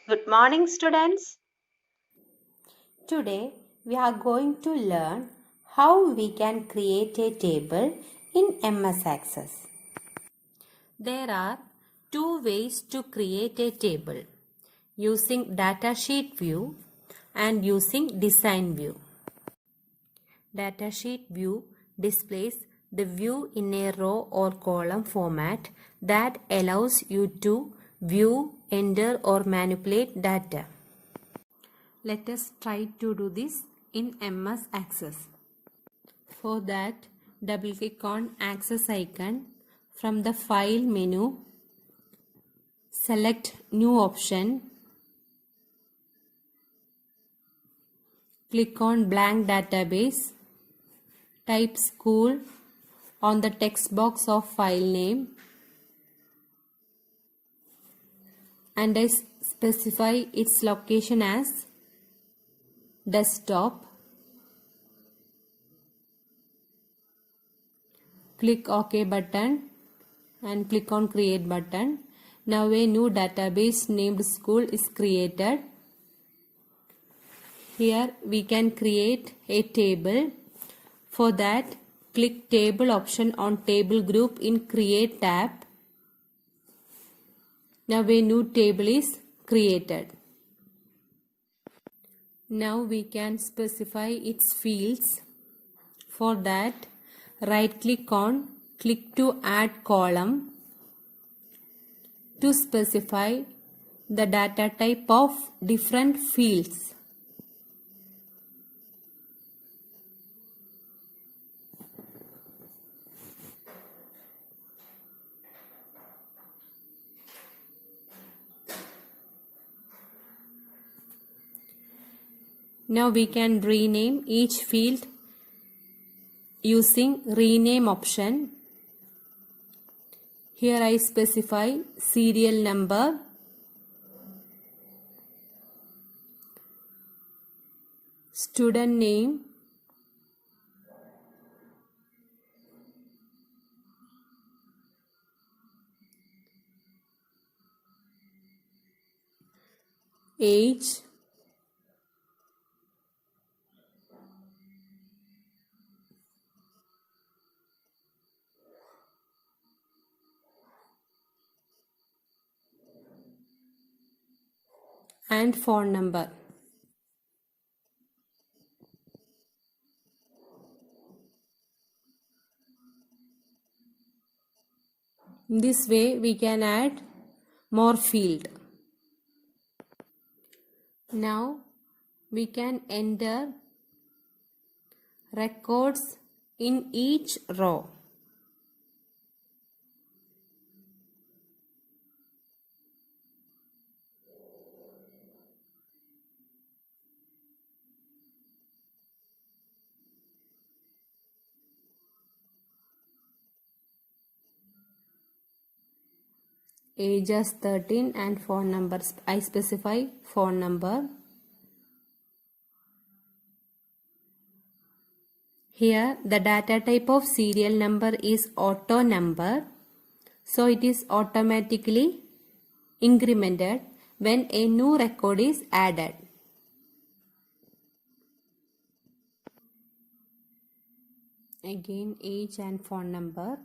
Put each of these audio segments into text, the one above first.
Good morning, students. Today we are going to learn how we can create a table in MS Access. There are two ways to create a table, using datasheet view and using design view. Datasheet view displays the view in a row or column format that allows you to view, enter or manipulate data. Let us try to do this in MS Access. For that, double click on Access icon. From the File menu, select New option. Click on Blank Database. Type School on the text box of file name and I specify its location as desktop. Click OK button and click on Create button. Now a new database named School is created. Here we can create a table. For that, click Table option on Table Group in Create tab. Now a new table is created. Now we can specify its fields. For that, right click on Click to Add Column to specify the data type of different fields. Now we can rename each field using rename option. Here I specify serial number, student name, age, and phone number. In this way we can add more field. Now we can enter records in each row. Age as 13 and phone numbers. I specify phone number. Here the data type of serial number is auto number. So it is automatically incremented when a new record is added. Again age and phone number.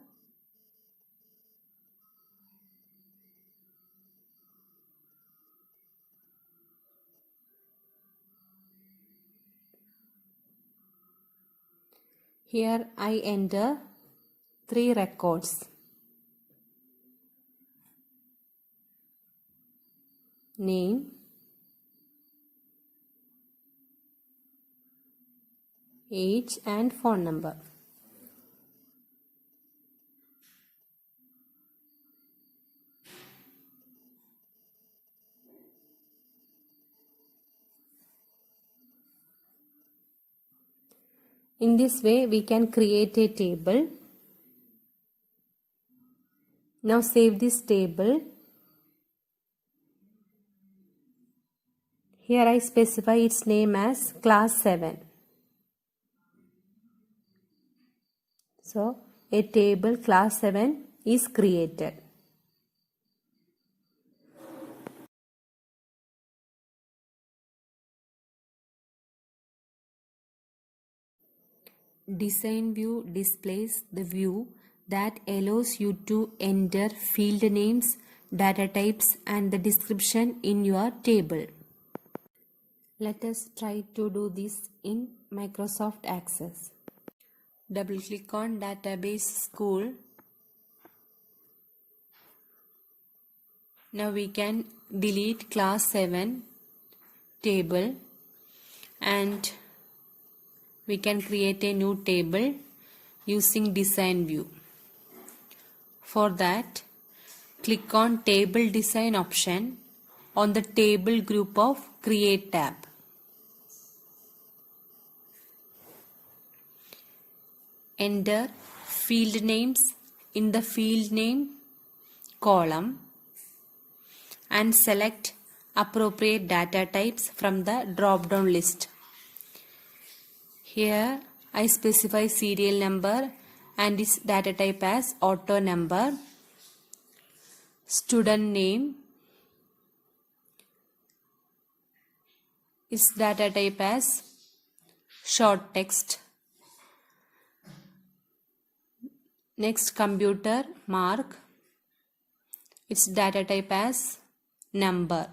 Here I enter 3 records. Name, age and phone number. In this way we can create a table. Now save this table. Here I specify its name as class 7. So a table class 7 is created. Design view displays the view that allows you to enter field names, data types, and the description in your table. Let us try to do this in Microsoft Access. Double click on Database School. Now we can delete class 7 table and we can create a new table using design view. For that, click on table design option on the table group of create tab. Enter field names in the field name column and select appropriate data types from the drop down list. Here I specify serial number and its data type as auto number, student name, its data type as short text. Next, computer mark, its data type as number.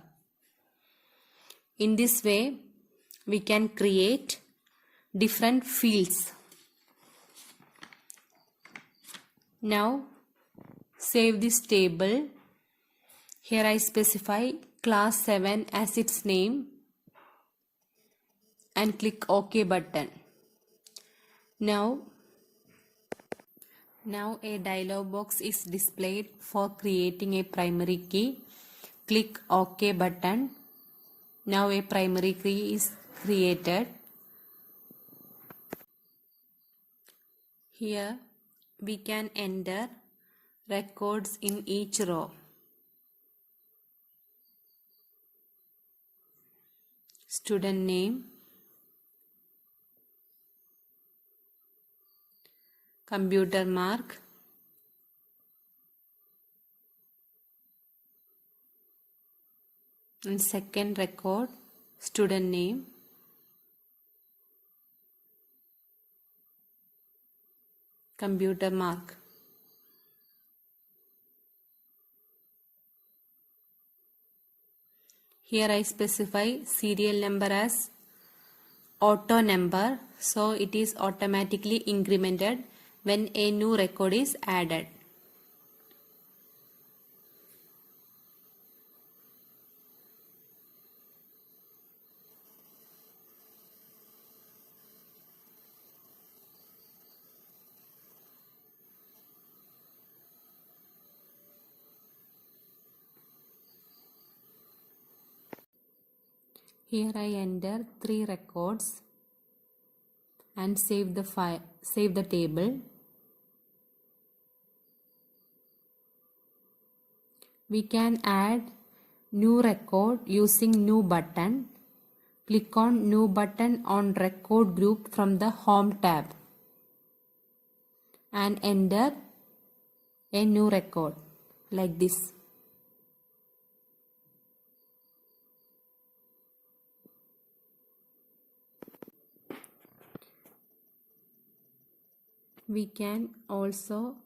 In this way, we can create different fields. Now, save this table. Here I specify class 7 as its name and click OK button. Now a dialog box is displayed for creating a primary key. Click OK button. Now a primary key is created. Here we can enter records in each row. Student name, computer mark, and second record, student name, computer mark. Here I specify serial number as auto number, so it is automatically incremented when a new record is added. Here I enter 3 records and save the table. We can add new record using new button. Click on new button on record group from the home tab and enter a new record like this. We can also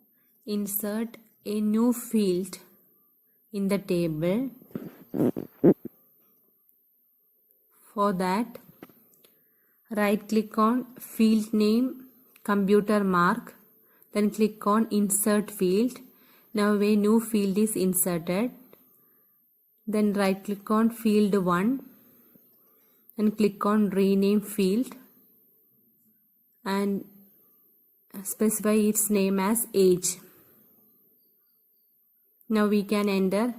insert a new field in the table. For that, right click on field name, computer mark, then click on insert field. Now a new field is inserted. Then right click on field 1 and click on rename field and specify its name as age. Now we can enter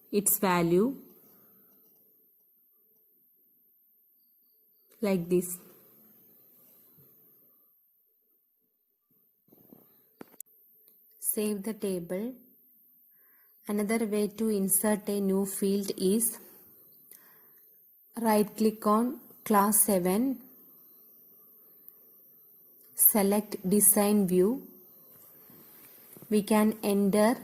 its value like this. Save the table. Another way to insert a new field is right click on class 7, select design view. We can enter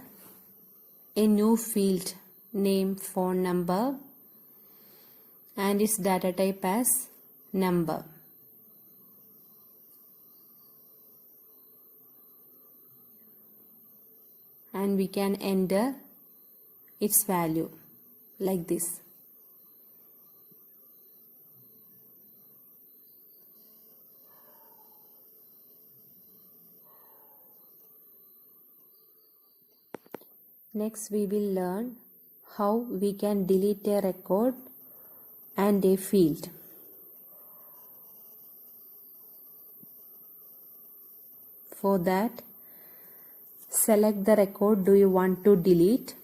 a new field, name, phone number, and its data type as number. and we can enter its value like this. Next we will learn how we can delete a record and a field. For that, select the record do you want to delete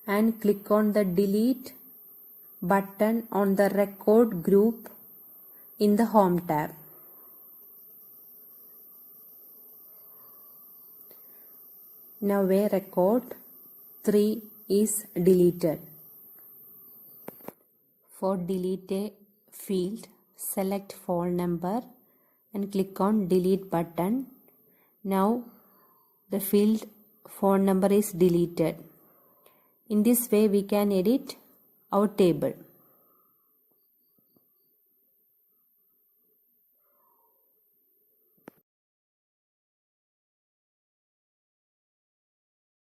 and click on the delete button on the record group in the home tab. Now a record 3 is deleted. For delete a field, select phone number and click on delete button. Now the field phone number is deleted. In this way we can edit our table.